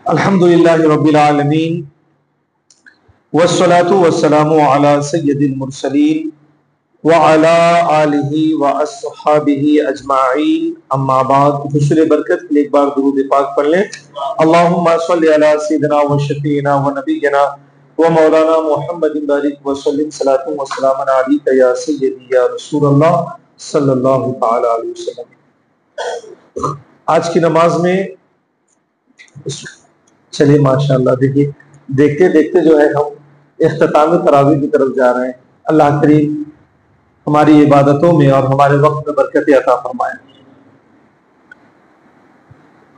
الحمدللہ رب العالمین والصلاة والسلام علی سید المرسلین وعلی آلہ واصحابہ اجمعین، اما بعد۔ حصول برکت کے لیے ایک بار درود پاک پڑھ لیں۔ اللہم صلی علی سیدنا و شفیعنا و نبینا و مولانا محمد بارک وسلم صلاۃ و سلام علیک یا سیدی یا رسول اللہ صلی اللہ تعالی علیہ وسلم۔ آج کی نماز میں چلیے ماشاءاللہ دیکھتے دیکھتے جو ہے ہم اختتام تراویح کی طرف جا رہے ہیں۔ اللہ کریم ہماری عبادتوں میں اور ہمارے وقت میں برکت عطا فرمائے۔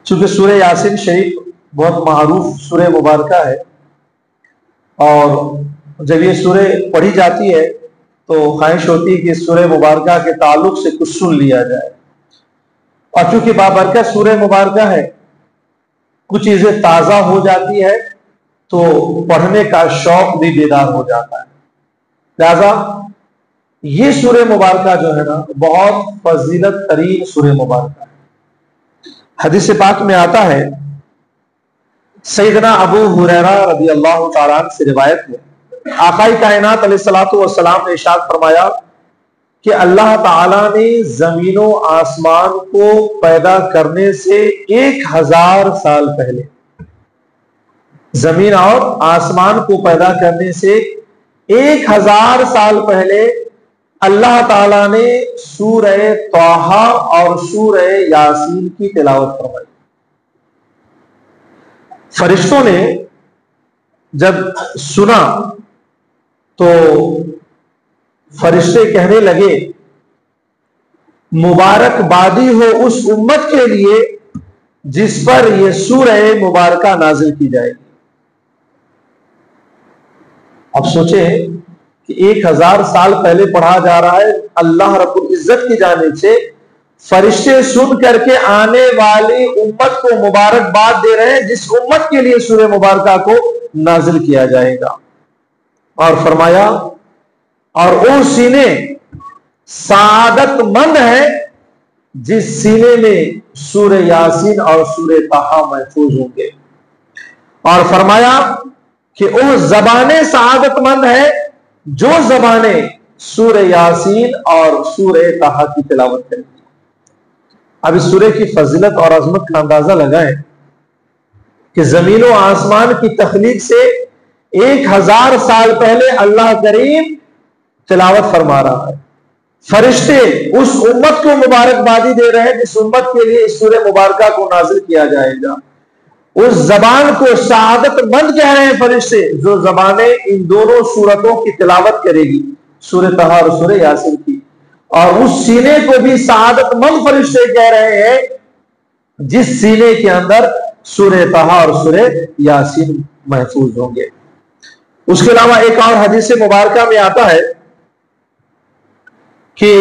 چونکہ سورہ یاسین شریف بہت معروف سورہ مبارکہ ہے، اور جب یہ سورہ پڑھی جاتی ہے تو خواہش ہوتی ہے کہ سورہ مبارکہ کے تعلق سے کچھ سن لیا جائے، اور چونکہ بابرکت سورہ مبارکہ ہے کچھ چیزیں تازہ ہو جاتی ہے تو پڑھنے کا شوق بھی بیدار ہو جاتا ہے۔ لہذا یہ سورہ مبارکہ جو ہے نا بہت فضیلت ترین سورہ مبارکہ ہے۔ حدیث پاک میں آتا ہے، سیدنا ابو ہریرہ رضی اللہ تعالیٰ عنہ سے روایت ہے، آقا کائنات علیہ الصلوۃ والسلام نے ارشاد فرمایا کہ اللہ تعالیٰ نے زمین و آسمان کو پیدا کرنے سے 1000 سال پہلے، زمین اور آسمان کو پیدا کرنے سے 1000 سال پہلے اللہ تعالیٰ نے سورہ طٰہٰ اور سورہ یاسین کی تلاوت فرمائی۔ فرشتوں نے جب سنا تو فرشتے کہنے لگے، مبارک بادی ہو اس امت کے لیے جس پر یہ سورہ مبارکہ نازل کی جائے گی۔ اب سوچیں کہ 1000 سال پہلے پڑھا جا رہا ہے، اللہ رب العزت کی جانب سے فرشتے سن کر کے آنے والی امت کو مبارکباد دے رہے ہیں جس امت کے لیے سورہ مبارکہ کو نازل کیا جائے گا، اور فرمایا اور وہ سینے سعادت مند ہے جس سینے میں سورہ یاسین اور سورہ طٰہٰ محفوظ ہوں گے، اور فرمایا کہ وہ زبانیں سعادت مند ہے جو زبانیں سورہ یاسین اور سورہ طٰہٰ کی تلاوت کریں گی۔ اب اس سورہ کی فضیلت اور عظمت کا اندازہ لگائیں کہ زمین و آسمان کی تخلیق سے 1000 سال پہلے اللہ کریم تلاوت فرما رہا ہے، فرشتے اس امت کو مبارکبادی دے رہے ہیں جس امت کے لیے اس سورہ مبارکہ کو نازل کیا جائے گا، اس زبان کو سعادت مند کہہ رہے ہیں فرشتے جو زبانیں ان دونوں سورتوں کی تلاوت کرے گی، سورہ طٰہٰ اور سورہ یاسین کی، اور اس سینے کو بھی سعادت مند فرشتے کہہ رہے ہیں جس سینے کے اندر سورہ طٰہٰ اور سورہ یاسین محفوظ ہوں گے۔ اس کے علاوہ ایک اور حدیث مبارکہ میں آتا ہے کہ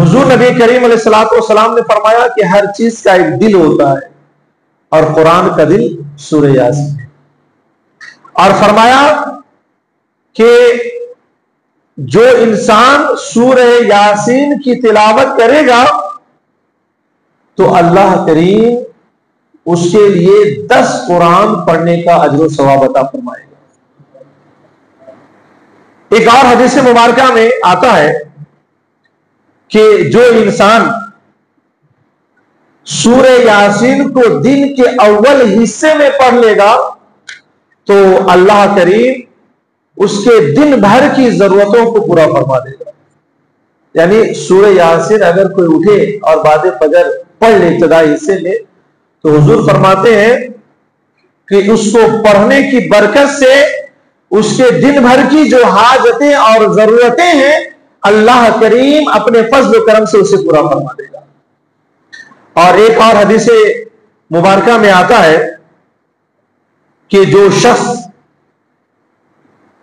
حضور نبی کریم علیہ الصلوۃ والسلام نے فرمایا کہ ہر چیز کا ایک دل ہوتا ہے، اور قرآن کا دل سورہ یاسین ہے، اور فرمایا کہ جو انسان سورہ یاسین کی تلاوت کرے گا تو اللہ کریم اس کے لیے 10 قرآن پڑھنے کا اجر و ثواب عطا فرمائے گا۔ ایک اور حدیث مبارکہ میں آتا ہے کہ جو انسان سورہ یاسین کو دن کے اول حصے میں پڑھ لے گا تو اللہ کریم اس کے دن بھر کی ضرورتوں کو پورا فرما دے گا۔ یعنی سورہ یاسین اگر کوئی اٹھے اور بعد فجر پڑھ لے ابتدائی حصے میں تو حضور فرماتے ہیں کہ اس کو پڑھنے کی برکت سے اس کے دن بھر کی جو حاجتیں اور ضرورتیں ہیں اللہ کریم اپنے فضل و کرم سے اسے پورا فرما دے گا۔ اور ایک اور حدیث مبارکہ میں آتا ہے کہ جو شخص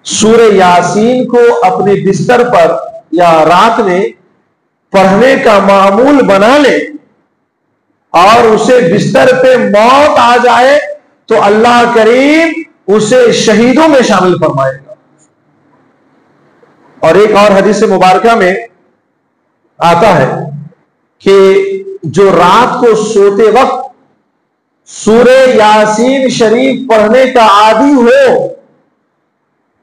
سورہ یاسین کو اپنے بستر پر یا رات میں پڑھنے کا معمول بنا لے اور اسے بستر پہ موت آ جائے تو اللہ کریم اسے شہیدوں میں شامل فرمائے گا۔ اور ایک اور حدیث مبارکہ میں آتا ہے کہ جو رات کو سوتے وقت سورہ یاسین شریف پڑھنے کا عادی ہو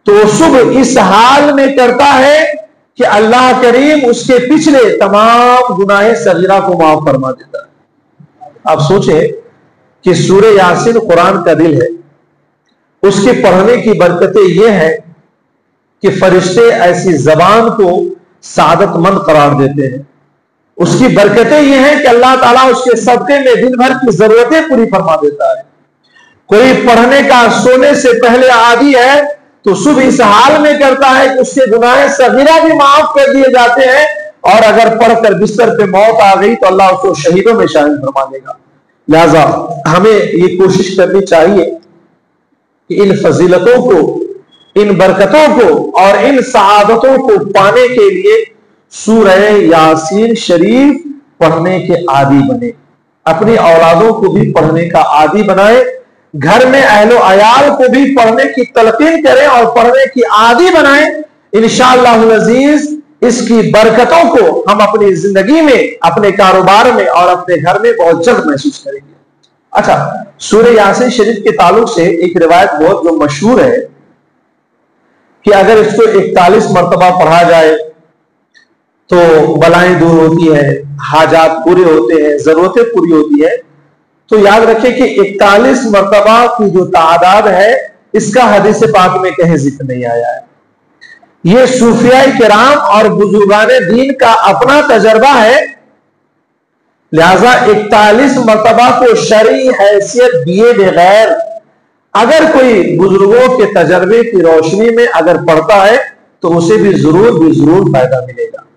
تو صبح اس حال میں کرتا ہے کہ اللہ کریم اس کے پچھلے تمام گناہ صغیرہ کو معاف فرما دیتا ہے۔ آپ سوچیں کہ سورہ یاسین قرآن کا دل ہے، اس کے پڑھنے کی برکتیں یہ ہیں کہ فرشتے ایسی زبان کو سعادت مند قرار دیتے ہیں۔ اس کی برکتیں یہ ہیں کہ اللہ تعالیٰ اس کے صدقے میں دن بھر کی ضرورتیں پوری فرما دیتا ہے۔ کوئی پڑھنے کا سونے سے پہلے عادی ہے تو صبح اس حال میں کرتا ہے کہ اس کے گناہ صغیرہ بھی معاف کر دیے جاتے ہیں، اور اگر پڑھ کر بستر پہ موت آ گئی تو اللہ اس کو شہیدوں میں شامل فرما دے گا۔ لہذا ہمیں یہ کوشش کرنی چاہیے کہ ان فضیلتوں کو، ان برکتوں کو اور ان سعادتوں کو پانے کے لیے سورہ یاسین شریف پڑھنے کے عادی بنے، اپنی اولادوں کو بھی پڑھنے کا عادی بنائے، گھر میں اہل و عیال کو بھی پڑھنے کی تلقین کریں اور پڑھنے کی عادی بنائیں۔ انشاءاللہ العزیز اس کی برکتوں کو ہم اپنی زندگی میں، اپنے کاروبار میں اور اپنے گھر میں بہت جلد محسوس کریں گے۔ اچھا، سورہ یاسین شریف کے تعلق سے ایک روایت بہت جو مشہور ہے کہ اگر اس کو 41 مرتبہ پڑھا جائے تو بلائیں دور ہوتی ہیں، حاجات پورے ہوتے ہیں، ضرورتیں پوری ہوتی ہیں۔ تو یاد رکھیں کہ 41 مرتبہ کی جو تعداد ہے اس کا حدیث پاک میں کہیں ذکر نہیں آیا ہے۔ یہ صوفیاء کرام اور بزرگان دین کا اپنا تجربہ ہے، لہذا 41 مرتبہ کو شرعی حیثیت دیے بغیر اگر کوئی بزرگوں کے تجربے کی روشنی میں اگر پڑھتا ہے تو اسے بھی ضرور فائدہ ملے گا۔